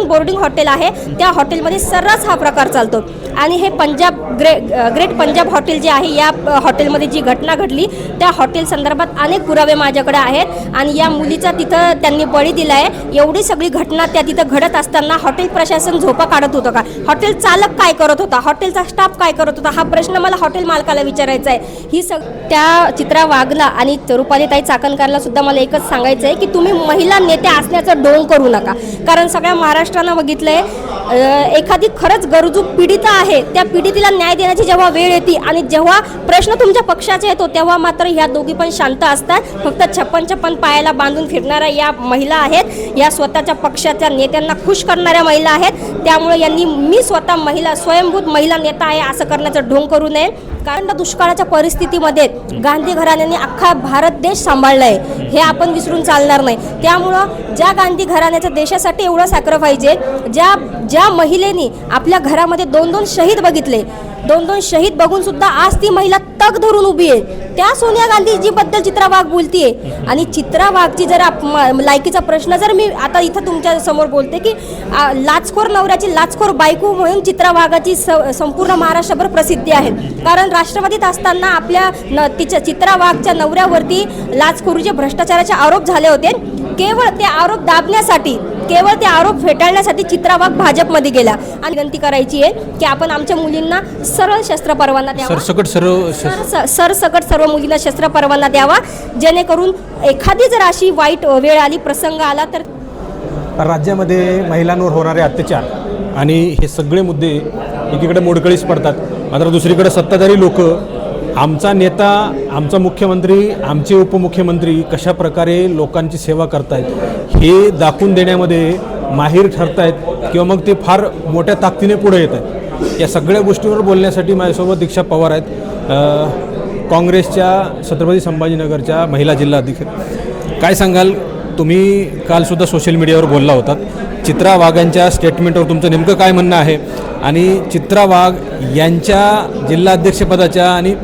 Boarding hotel आहे, त्या हॉटेलमध्ये सर्रास हा प्रकार चालतो. आणि हे पंजाब ग्रेट पंजाब हॉटेल जे आहे, या हॉटेलमध्ये जी घटना घडली त्या हॉटेल संदर्भात अनेक पुरावे माझ्याकडे आहेत. आणि या मुलीचा तिथं त्यांनी बळी दिला आहे. एवढी सगळी घटना त्या तिथं घडत असताना हॉटेल प्रशासन झोपा काढत होतं का? हॉटेल चालक काय करत होता? हॉटेलचा स्टाफ काय करत होता? हा प्रश्न मला हॉटेल मालकाला विचारायचा आहे. ही त्या चित्रा वाघला आणि रुपालीताई चाकणकरला सुद्धा मला एकच सांगायचं आहे की तुम्ही महिला नेत्या असण्याचं ढोंग करू नका. कारण सगळ्या महाराष्ट्रानं बघितलंय, एखादी खरंच गरजू पीडिता आहे, त्या पीडितेला न्याय देण्याची जेव्हा वेळ येते आणि जेव्हा प्रश्न तुमच्या पक्षाचा येतो तेव्हा मात्र ह्या दोघी पण शांत असतात. फक्त छप्पन पायाला बांधून फिरणाऱ्या या महिला आहेत, या स्वतःच्या पक्षाच्या नेत्यांना खुश करणाऱ्या महिला आहेत. त्यामुळे यांनी मी स्वतः महिला स्वयंभूत महिला नेता आहे असं करण्याचं ढोंग करू नये. कारण दुष्काळाच्या परिस्थितीमध्ये गांधी घराण्याने अख्खा भारत देश सांभाळला आहे, हे आपण विसरून चालणार नाही. त्यामुळं ज्या गांधी घराण्याच्या देशासाठी एवढं सॅक्रिफाईस आहे, ज्या महिलेनी आपल्या घरामध्ये 2-2 शहीद बघितले, 2-2 शहीद बघून सुद्धा आज ती महिला तग धरून उभी आहे, त्या सोनिया गांधीजीबद्दल चित्रा वाघ बोलतीये. आणि चित्रा वाघची जर लायकीचा प्रश्न जर मी आता इथं तुमच्या समोर बोलते की लाचखोर नवऱ्याची लाचखोर बायको म्हणून चित्रा वाघाची संपूर्ण महाराष्ट्रभर प्रसिद्धी आहे. कारण राष्ट्रवादीत असताना आपल्या चित्रा वाघच्या नवऱ्यावरती लाचखोरीचे भ्रष्टाचाराचे आरोप झाले होते. केवळ ते आरोप दाबण्यासाठी, केवळ ते आरोप फेटाळण्यासाठी चित्रा वाघ भाजपमध्ये गेला. आणि विनंती करायची आहे की आपण आमच्या मुलींना सरळ शस्त्र परवाना द्यावा, सरसकट सर्व मुलींना शस्त्र परवाना द्यावा, जेणेकरून एखादी जर अशी वाईट वेळ आली, प्रसंग आला तर. राज्यामध्ये महिलांवर होणारे अत्याचार आणि हे सगळे मुद्दे एकीकडे मोडकळीस पडतात, मात्र दुसरीकडे सत्ताधारी लोक, आमचा नेता, आमचा मुख्यमंत्री, आमचे उपमुख्यमंत्री कशा प्रकारे लोकांची सेवा करतायत हे दाखवून देण्यामध्ये माहीर ठरतायत किंवा मग ते फार मोठ्या ताकदीने पुढे येत आहेत. या सगळ्या गोष्टींवर बोलण्यासाठी माझ्यासोबत दीक्षा पवार आहेत, काँग्रेसच्या छत्रपती संभाजीनगरच्या महिला जिल्हा अध्यक्ष. काय सांगाल, तुम्ही कालसुद्धा सोशल मीडियावर बोलला होतात, चित्रा वाघांच्या स्टेटमेंटवर तुमचं नेमकं काय म्हणणं आहे आणि चित्रा वाघ यांच्या जिल्हाध्यक्षपदाच्या आणि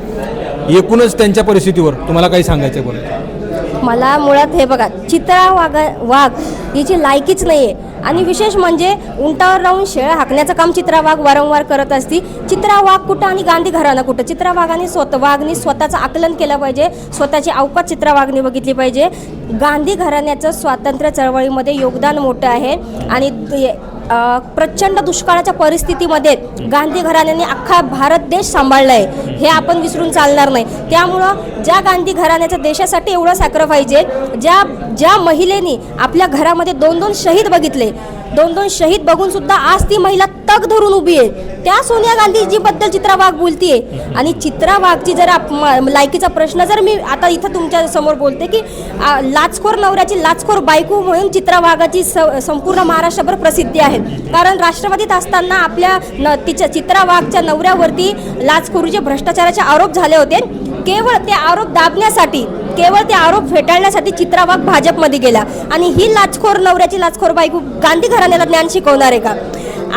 एकूणच त्यांच्या परिस्थितीवर तुम्हाला काही सांगायचं आहे? मला मुळात हे बघा, चित्रा वाघ हिची लायकीच नाही आहे. आणि विशेष म्हणजे उंटावर राहून शेळ्या हाकण्याचं काम चित्रा वाघ वारंवार करत असती. चित्रा वाघ कुठं आणि गांधी घराणं कुठं? चित्रा वाघांनी वाघनी स्वतःचं आकलन केलं पाहिजे, स्वतःची अवकात चित्रा वाघनी बघितली पाहिजे. गांधी घराण्याचं स्वातंत्र्य चळवळीमध्ये योगदान मोठं आहे आणि प्रचंड दुष्काळाच्या परिस्थितीमध्ये गांधी घराण्याने अख्खा भारत देश सांभाळला आहे, हे आपण विसरून चालणार नाही. त्यामुळं ज्या गांधी घराण्याच्या देशासाठी एवढं सॅक्रिफाईस आहे, ज्या महिलेनी आपल्या घरामध्ये 2-2 शहीद बघितले, 2-2 शहीद बघून सुद्धा आज ती महिला तग धरून उभी आहे, त्या सोनिया गांधीजीबद्दल चित्रा वाघ बोलतीये. आणि चित्रा वाघची जर लायकीचा प्रश्न जर मी आता इथं तुमच्या समोर बोलते की लाचखोर नवऱ्याची लाचखोर बायको म्हणून चित्रा वाघाची संपूर्ण महाराष्ट्रभर प्रसिद्धी आहे. कारण राष्ट्रवादीत असताना आपल्या चित्रा वाघच्या नवऱ्यावरती लाचखोरीचे भ्रष्टाचाराचे आरोप झाले होते. केवळ ते आरोप दाबण्यासाठी, केवळ ते आरोप फेटाळण्यासाठी चित्रा वाघ भाजपमध्ये गेला. आणि ही लाचखोर नवऱ्याची लाचखोर बायको गांधी घराण्याला ज्ञान शिकवणार आहे का?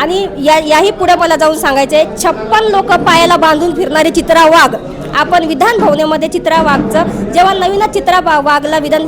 आणि याही पुढे मला जाऊन सांगायचं आहे, 56 लोक पायाला बांधून फिरणारे चित्रा वाघ, आपण विधान भवनामध्ये चित्रा वाघचं जेव्हा नवीनच चित्रा वाघला विधान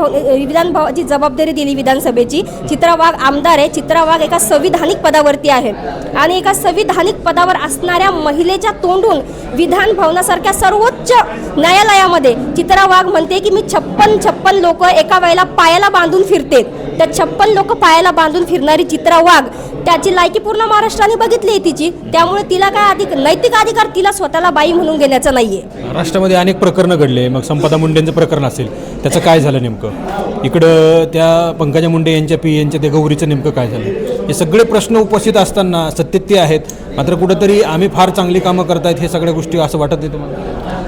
भवनाची जबाबदारी दिली विधानसभेची, चित्रा वाघ आमदार आहे, चित्रा वाघ एका संविधानिक पदावरती आहे. आणि एका संविधानिक पदावर असणाऱ्या महिलेच्या तोंडून विधान भवनासारख्या सर्वोच्च न्यायालयामध्ये चित्रा वाघ म्हणते की मी 56 लोक एका वेळेला पायाला बांधून फिरते. त्या 56 लोक पायाला बांधून फिरणारी चित्रा वाघ, त्याची लायकी पूर्ण महाराष्ट्राने बघितली आहे तिची. त्यामुळे तिला काय नैतिक अधिकार तिला स्वतःला बाई म्हणून घेण्याचा नाहीये. राष्ट्रामध्ये अनेक प्रकरणं घडले, मग संपदा मुंडेंचं प्रकरण असेल, त्याचं काय झालं नेमकं? इकडं त्या पंकजा मुंडे यांच्या यांच्या ते गौरीचं नेमकं काय झालं? हे सगळे प्रश्न उपस्थित असताना सत्तेत आहेत, मात्र कुठंतरी आम्ही फार चांगली कामं करतायत हे सगळ्या गोष्टी असं वाटत नाही तुम्हाला?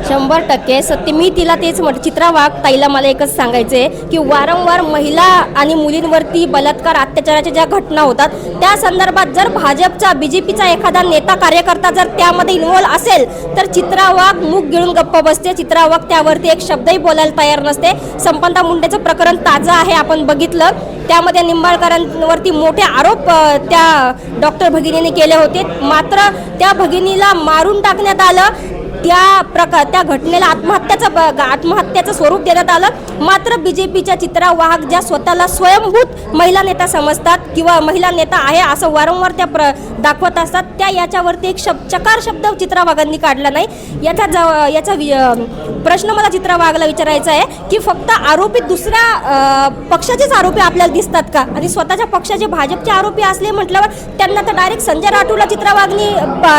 100% सत्य. मी तिला तेच म्हटलं, चित्रा वाघ ताईला मला एकच सांगायचं आहे की वारंवार महिला आणि मुलींवरती बलात्कार अत्याचाराच्या ज्या घटना होतात त्या संदर्भात जर भाजपचा BJPचा एखादा नेता कार्यकर्ता जर त्यामध्ये इन्व्हॉल्व असेल तर चित्रा वाघ मुख गिळून गप्प बसते. चित्रा वाघ त्यावरती एक शब्दही बोलायला तयार नसते. संपदा मुंडेचं प्रकरण ताजं आहे, आपण बघितलं. त्यामध्ये निंबाळकरांवरती मोठे आरोप त्या डॉक्टर भगिनीने केले होते, मात्र त्या भगिनीला मारून टाकण्यात आलं. त्या घटनेला आत्महत्याचं स्वरूप देण्यात आलं। मात्र BJPच्या चित्रवाहक ज्या स्वतःला स्वयंभूत महिला नेता समजतात किंवा महिला नेता आहे असं वारंवार त्या दाखवत असतात, त्या याच्यावरती एक चकार शब्द चित्रवाघांनी काढला नाही। याचा प्रश्न मला चित्रवाघला विचारायचा आहे की फक्त आरोपी दुसऱ्या पक्षाचेच आरोपी आपल्याला दिसतात का? आणि स्वतःच्या पक्षाचे भाजपचे आरोपी असले म्हटल्यावर त्यांना तर डायरेक्ट संजय राठोडला चित्रवाघनी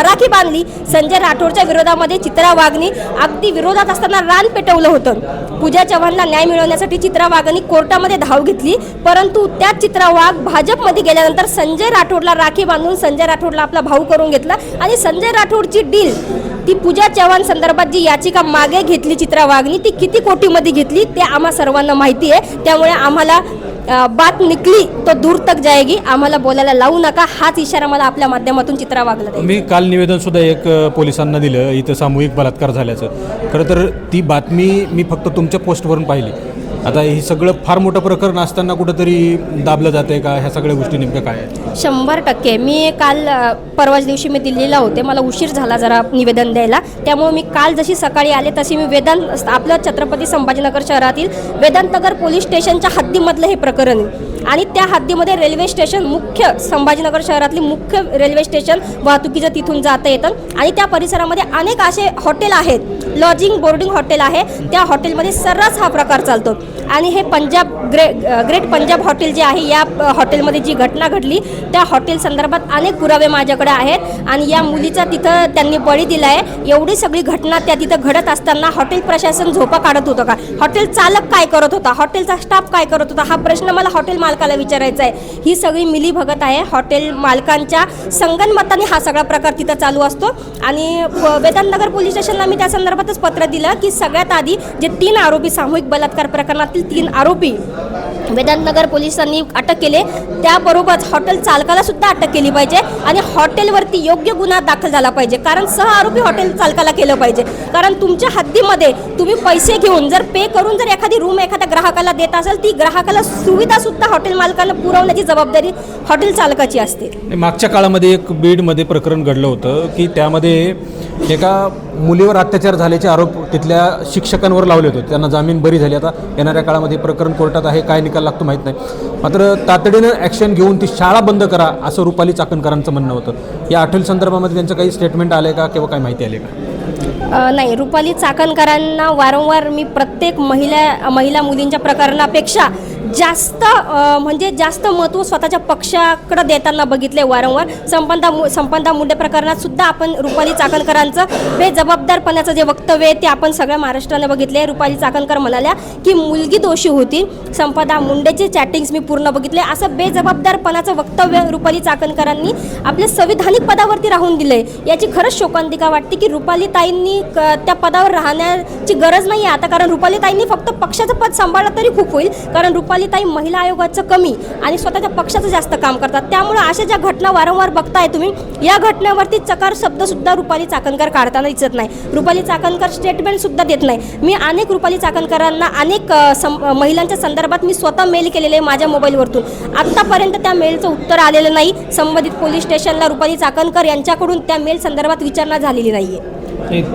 राखी बांधली। संजय राठोडच्या विरोधामध्ये चित्रवाघनी अगदी विरोधात असताना रान पेटवलं होतं। पूजा चव्हाणला न्याय मिळवण्यासाठी चित्रवाघनी कोर्टामध्ये धाव घेतली, परंतु त्याच चित्रवाघ भाजपमध्ये गेल्यानंतर संजय राठोडला राखी बांधून संजय राठोडला आपला भाऊ करून घेतला आणि संजय राठोडची डील ती पूजा चव्हाण संदर्भात जी याचिका मागे घेतली चित्रवाघनी ती किती कोटीमध्ये घेतली ते आम्हा सर्वांना माहिती आहे। त्यामुळे आम्हाला बात निकली तो दूर तक जाएगी, आम्हाला बोलायला लावू नका, हाच इशारा मला आपल्या माध्यमातून चित्रवाघला द्यायचा। मी काल निवेदन सुद्धा एक पोलिसांना दिलं इथं सामूहिक बलात्कार झाल्याचं। खरं तर ती बातमी मी फक्त तुमच्या पोस्टवरून पाहिली। आता हे सगळं फार मोठं प्रकरण असताना कुठंतरी दाबलं जाते का? ह्या सगळ्या गोष्टी नेमक्या काय आहेत? 100% मी काल परवाच दिवशी मी दिल्लीला होते, मला उशीर झाला जरा निवेदन द्यायला, त्यामुळे मी काल जशी सकाळी आले तशी मी आपलं छत्रपती संभाजीनगर शहरातील वेदांतनगर पोलीस स्टेशनच्या हद्दीमधलं हे प्रकरण आहे आणि त्या हद्दीमध्ये रेल्वे स्टेशन मुख्य संभाजीनगर शहरातली मुख्य रेल्वे स्टेशन वाहतुकीचं तिथून जाता येतं आणि त्या परिसरामध्ये अनेक असे हॉटेल आहेत, लॉजिंग बोर्डिंग हॉटेल आहे, त्या हॉटेलमध्ये सर्रास हा प्रकार चालतो आणि हे ग्रेट पंजाब हॉटेल जे आहे या हॉटेलमध्ये जी घटना घडली त्या हॉटेल संदर्भात अनेक पुरावे माझ्याकडे आहेत आणि या मुलीचा तिथं त्यांनी बळी दिला आहे। एवढी सगळी घटना त्या तिथं घडत असताना हॉटेल प्रशासन झोपा काढत होतं का? हॉटेल चालक काय करत होता? हॉटेलचा स्टाफ काय करत होता? हा प्रश्न मला हॉटेल मालकाला विचारायचा आहे। ही सगळी मिलीभगत आहे, हॉटेल मालकांच्या संगनमताने हा सगळा प्रकार तिथं चालू असतो आणि वेदांतनगर पोलीस स्टेशनला मी त्या संदर्भातच पत्र दिलं की सगळ्यात आधी जे 3 आरोपी सामूहिक बलात्कार प्रकरणातील 3 आरोपी वेदांतनगर पोलिसांनी अटक केले, त्याबरोबरच हॉटेल चालकाला सुद्धा अटक केली पाहिजे आणि हॉटेलवरती योग्य गुन्हा दाखल झाला पाहिजे, कारण आरोपी हॉटेल चालकाला केलं पाहिजे। कारण तुमच्या हद्दीमध्ये तुम्ही पैसे घेऊन जर पे करून जर एखादी रूम एखाद्या ग्राहकाला देत असेल, ती ग्राहकाला सुविधा सुद्धा हॉटेल मालकाला पुरवण्याची जबाबदारी हॉटेल चालकाची असते। मागच्या काळामध्ये एक बीडमध्ये प्रकरण घडलं होतं की त्यामध्ये एका मुलीवर अत्याचार झाल्याचे आरोप तिथल्या शिक्षकांवर लावले होते, त्यांना जामीन बरी झाली। आता येणाऱ्या काळामध्ये प्रकरण कोर्टात आहे, काय निकाल लागतो माहीत नाही, मात्र तातडीनं ॲक्शन घेऊन ती शाळा बंद करा असं रुपाली चाकणकरांचं म्हणणं होतं। या हॉटेल संदर्भामध्ये त्यांचं काही स्टेटमेंट आलं का किंवा काय माहिती आली का? नाही, रुपाली चाकणकरांना वारंवार मी प्रत्येक महिला मुलींच्या प्रकरणापेक्षा जास्त जास्त महत्त्व स्वतःच्या पक्षाकडे देताना बघितले वारंवार। संपदा मुंडे प्रकरणात सुद्धा आपण रुपाली चाकणकरांचं बेजबाबदारपणाचं जे वक्तव्य आहे ते आपण सगळ्या महाराष्ट्राने बघितले। रुपाली चाकणकर म्हणाल्या की मुलगी दोषी होती, संपदा मुंडेचे चॅटिंग्स मी पूर्ण बघितले, असं बेजबाबदारपणाचं वक्तव्य रुपाली चाकणकरांनी आपल्या संविधानिक पदावरती राहून दिले। याची खरंच शोकांतिका वाटते की रुपालीताईंनी त्या पदावर राहण्याची गरज नाही आहे आता, कारण रुपालीताईंनी फक्त पक्षाचं पद सांभाळलं तरी खूप होईल, कारण रुपालीताई महिला आयोगाचं कमी आणि स्वतःच्या पक्षाचं जास्त काम करतात। त्यामुळे अशा ज्या घटना वारंवार बघताय तुम्ही, या घटनेवरती चकार शब्द सुद्धा रुपाली चाकणकर काढताना दिसत नाही। रुपाली चाकणकर स्टेटमेंट सुद्धा देत नाही। मी अनेक रुपाली चाकणकरांना अनेक महिलांच्या संदर्भात मी स्वतः मेल केलेले माझ्या मोबाईलवरतून, आत्तापर्यंत त्या मेलचं उत्तर आलेलं नाही। संबंधित पोलीस स्टेशनला रुपाली चाकणकर यांच्याकडून त्या मेल संदर्भात विचारणा झालेली नाही आहे।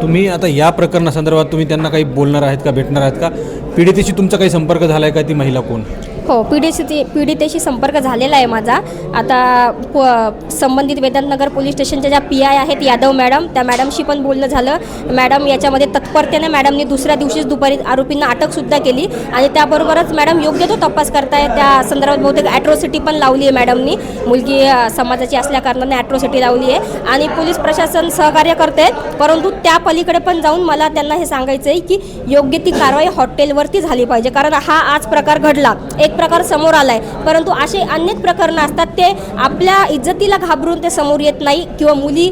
तुम्ही आता या प्रकरणासंदर्भात तुम्ही त्यांना काही बोलणार आहेत का, भेटणार आहेत का? पीडितेशी तुमचा काही संपर्क झाला आहे का? ती महिला कोण? हो, पीडितेशी संपर्क झालेला आहे माझा। आता संबंधित वेदांतनगर पोलीस स्टेशनच्या ज्या PI आहेत यादव मॅडम, त्या मॅडमशी पण बोलणं झालं। मॅडम याच्यामध्ये तत्परतेने मॅडमनी दुसऱ्या दिवशीच दुपारी आरोपींना अटकसुद्धा केली आणि त्याबरोबरच मॅडम योग्य तो तपास करताय। त्या संदर्भात बहुतेक ॲट्रॉसिटी पण लावली आहे मॅडमनी, मुलगी समाजाची असल्याकारणाने ॲट्रॉसिटी लावली आहे आणि पोलीस प्रशासन सहकार्य करते आहेत। परंतु त्या पलीकडे पण जाऊन मला त्यांना हे सांगायचं आहे की योग्य ती कारवाई हॉटेलवरती झाली पाहिजे, कारण हा आज प्रकार घडला, एक प्रकार समोर आलाय, परंतु असे अनेक प्रकरणं असतात ते आपल्या इज्जतीला घाबरून ते समोर येत नाही किंवा मुली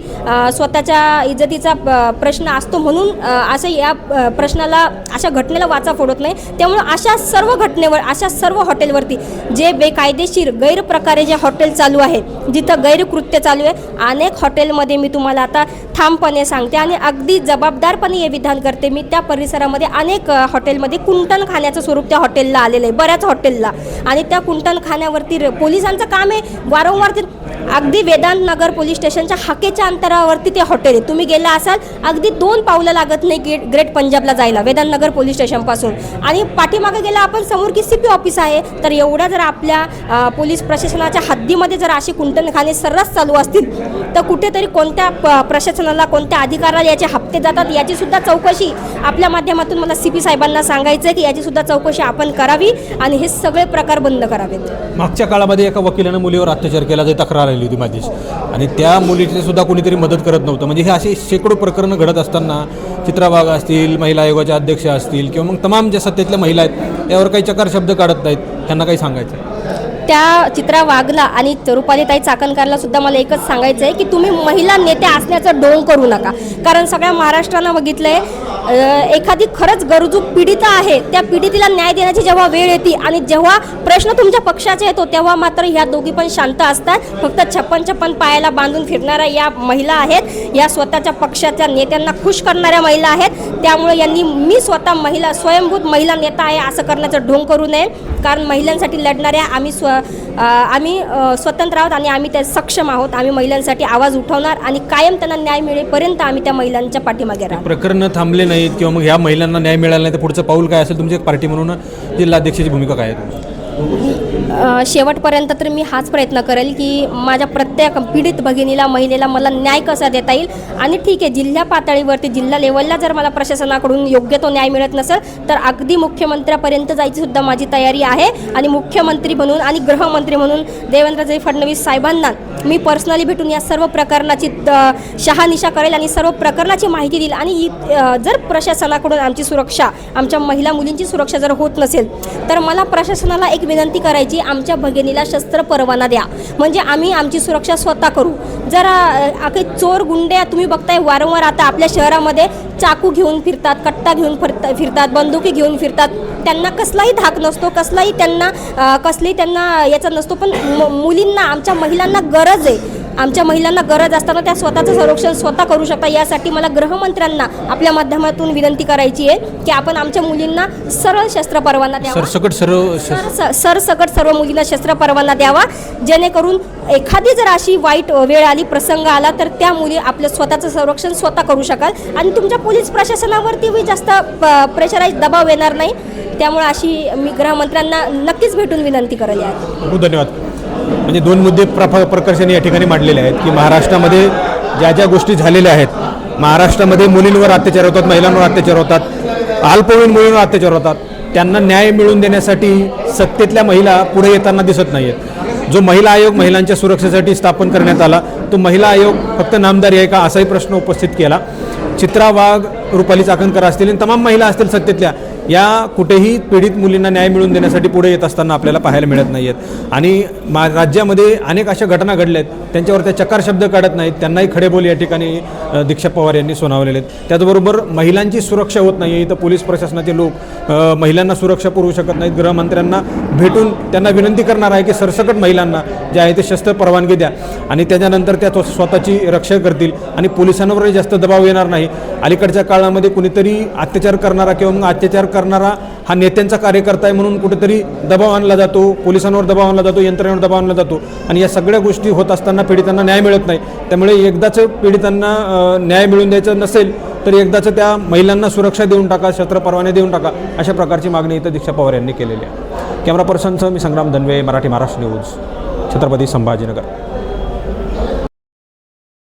स्वतःच्या इज्जतीचा प्रश्न असतो म्हणून असं या प्रश्नाला अशा घटनेला वाचा फोडत नाही। त्यामुळे अशा सर्व घटनेवर, अशा सर्व हॉटेलवरती जे बेकायदेशीर गैरप्रकारे जे हॉटेल चालू आहे, जिथं गैरकृत्य चालू आहे, अनेक हॉटेलमध्ये मी तुम्हाला आता ठामपणे सांगते आणि अगदी जबाबदारपणे हे विधान करते मी, त्या परिसरामध्ये अनेक हॉटेलमध्ये कुंटण खाण्याचं स्वरूप त्या हॉटेलला आलेलं आहे, बऱ्याच हॉटेलला। आणि त्या कुंटणखान्यावरती पोलिसांचं काम आहे वारंवार अगदी वेदांत नगर पोलीस स्टेशनच्या हाकेच्या अंतरावरती ते हॉटेल आहे. तुम्ही गेला असाल अगदी 2 पावलं लागत नाही ग्रेट पंजाबला जायला वेदांत नगर पोलीस स्टेशनपासून. आणि पाठीमागे गेला आपण समोर की CP ऑफिस आहे. तर एवढ्या जर आपल्या पोलीस प्रशासनाच्या हद्दीमध्ये जर अशी कुंटणखाने सर्रास चालू असतील तर कुठेतरी कोणत्या प्रशासनाला कोणत्या अधिकाऱ्याला याचे हप्ते जातात याची सुद्धा चौकशी आपल्या माध्यमातून मला CP साहेबांना सांगायचं आहे की याची सुद्धा चौकशी आपण करावी आणि हे सगळे प्रकार बंद करावेत. मागच्या काळामध्ये एका वकिलानं मुलीवर अत्याचार केला जी तक्रार आली होती माझीच, आणि त्या मुलीची सुद्धा कोणीतरी मदत करत नव्हतं. म्हणजे हे असे शेकडो प्रकरणं घडत असताना चित्रा वाघ असतील, महिला आयोगाच्या अध्यक्ष असतील किंवा मग तमाम ज्या सत्तेतल्या महिला आहेत त्यावर काही चकार शब्द काढत नाहीत, त्यांना काही सांगायचं. त्या चित्रा वाघला आणि रुपालीताई चाकणकरला सुद्धा मला एकच सांगायचं आहे की तुम्ही महिला नेत्या असण्याचं ढोंग करू नका. कारण सगळ्या महाराष्ट्रानं बघितलं आहे एखादी खरंच गरजू पीडिता आहे त्या पीडितेला न्याय देण्याची जेव्हा वेळ येते आणि जेव्हा प्रश्न तुमच्या पक्षाचा येतो तेव्हा मात्र ह्या दोघी पण शांत असतात. फक्त 56 पायाला बांधून फिरणाऱ्या या महिला आहेत, या स्वतःच्या पक्षाच्या नेत्यांना खुश करणाऱ्या महिला आहेत. त्यामुळे यांनी मी स्वतः महिला स्वयंभूत महिला नेता आहे असं करण्याचं ढोंग करू नये. कारण महिलांसाठी लढणाऱ्या आम्ही स्वतंत्र आहोत आणि आम्ही त्या सक्षम आहोत. आम्ही महिलांसाठी आवाज उठवणार आणि कायम त्यांना न्याय मिळेपर्यंत आम्ही त्या महिलांच्या पाठीमागे राहणार. प्रकरणं थांबले नाहीत किंवा मग ह्या महिलांना न्याय मिळाला नाही तर पुढचं पाऊल काय असेल? तुमची एक पार्टी म्हणून जिल्हाध्यक्षाची भूमिका काय आहे? शेवटपर्यंत तर मी हाच प्रयत्न करेल की माझ्या प्रत्येक पीडित भगिनीला महिलेला मला न्याय कसा देता येईल. आणि ठीक आहे जिल्हा पातळीवरती जिल्हा लेवलला जर मला प्रशासनाकडून योग्य तो न्याय मिळत नसेल तर अगदी मुख्यमंत्र्यापर्यंत जायची सुद्धा माझी तयारी आहे. आणि मुख्यमंत्री म्हणून आणि गृहमंत्री म्हणून देवेंद्रजी फडणवीस साहेबांना मी पर्सनली भेटून या सर्व प्रकरणाची शहानिशा करेल आणि सर्व प्रकरणाची माहिती देईल. आणि जर प्रशासनाकडून आमची सुरक्षा आमच्या महिला मुलींची सुरक्षा जर होत नसेल तर मला प्रशासनाला एक विनंती करायची आमच्या भगिनीला शस्त्र परवाना द्या म्हणजे आम्ही आमची सुरक्षा स्वतः करू. जरा काही चोर गुंडे तुम्ही बघताय वारंवार आता आपल्या शहरामध्ये चाकू घेऊन फिरतात, कट्टा घेऊन फिरतात, बंदुकी घेऊन फिरतात. त्यांना कसलाही धाक नसतो, कसलाही त्यांना याचा नसतो. पण मुलींना आमच्या महिलांना गरज आहे. आमच्या महिलांना गरज असताना त्या स्वतःचं संरक्षण स्वतः करू शकता. यासाठी मला गृहमंत्र्यांना आपल्या माध्यमातून विनंती करायची आहे की आपण आमच्या मुलींना सरळ शस्त्र परवाना द्यावा. सरसकट सर्व मुलींना शस्त्र परवाना द्यावा जेणेकरून एखादी जर अशी वाईट वेळ आली, प्रसंग आला तर त्या मुली आपलं स्वतःचं संरक्षण स्वतः करू शकाल आणि तुमच्या पोलीस प्रशासनावरती जास्त प्रेशराईज दबाव येणार नाही. त्यामुळे अशी मी गृहमंत्र्यांना नक्कीच भेटून विनंती करेल. खूप धन्यवाद. म्हणजे 2 मुद्दे प्रकर्षाने या ठिकाणी मांडलेले आहेत की महाराष्ट्रामध्ये ज्या गोष्टी झालेल्या आहेत, महाराष्ट्रामध्ये मुलींवर अत्याचार होतात, महिलांवर अत्याचार होतात, अल्पवयीन मुलींवर अत्याचार होतात, त्यांना न्याय मिळवून देण्यासाठी सत्तेतल्या महिला पुढे येताना दिसत नाही आहेत. जो महिला आयोग महिलांच्या सुरक्षेसाठी स्थापन करण्यात आला तो महिला आयोग फक्त नामदारी आहे का असाही प्रश्न उपस्थित केला. चित्रा वाघ, रुपाली चाकणकर असतील आणि तमाम महिला असतील सत्तेतल्या, या कुठेही पीडित मुलींना न्याय मिळवून देण्यासाठी पुढे येत असताना आपल्याला पाहायला मिळत नाही आहेत. आणि राज्यामध्ये अनेक अशा घटना घडल्या आहेत त्यांच्यावर त्या चकार शब्द काढत नाहीत. त्यांनाही खडेबोल या ठिकाणी दीक्षा पवार यांनी सुनावलेले आहेत. त्याचबरोबर महिलांची सुरक्षा होत नाही आहे. इथं पोलीस प्रशासनाचे लोक महिलांना सुरक्षा पुरवू शकत नाहीत. गृहमंत्र्यांना भेटून त्यांना विनंती करणार आहे की सरसकट महिलांना जे आहे ते शस्त्र परवानगी द्या आणि त्याच्यानंतर त्या स्वतःची रक्षा करतील आणि पोलिसांवरही जास्त दबाव येणार नाही. अलीकडच्या काळामध्ये कुणीतरी अत्याचार करणारा किंवा मग अत्याचार करणारा हा नेत्यांचा कार्यकर्ता आहे म्हणून कुठेतरी दबाव आणला जातो, पोलिसांवर दबाव आणला जातो, यंत्रणेवर दबाव आणला जातो आणि या सगळ्या गोष्टी होत असताना पीडितांना न्याय मिळत नाही. त्यामुळे एकदाच पीडितांना न्याय मिळवून द्यायचं नसेल तर एकदाच त्या महिलांना सुरक्षा देऊन टाका, शस्त्र परवाने देऊन टाका, अशा प्रकारची मागणी इथं दीक्षा पवार यांनी केलेली आहे. कॅमेरा पर्सनसह मी संग्राम धनवे, मराठी महाराष्ट्र न्यूज, छत्रपती संभाजीनगर.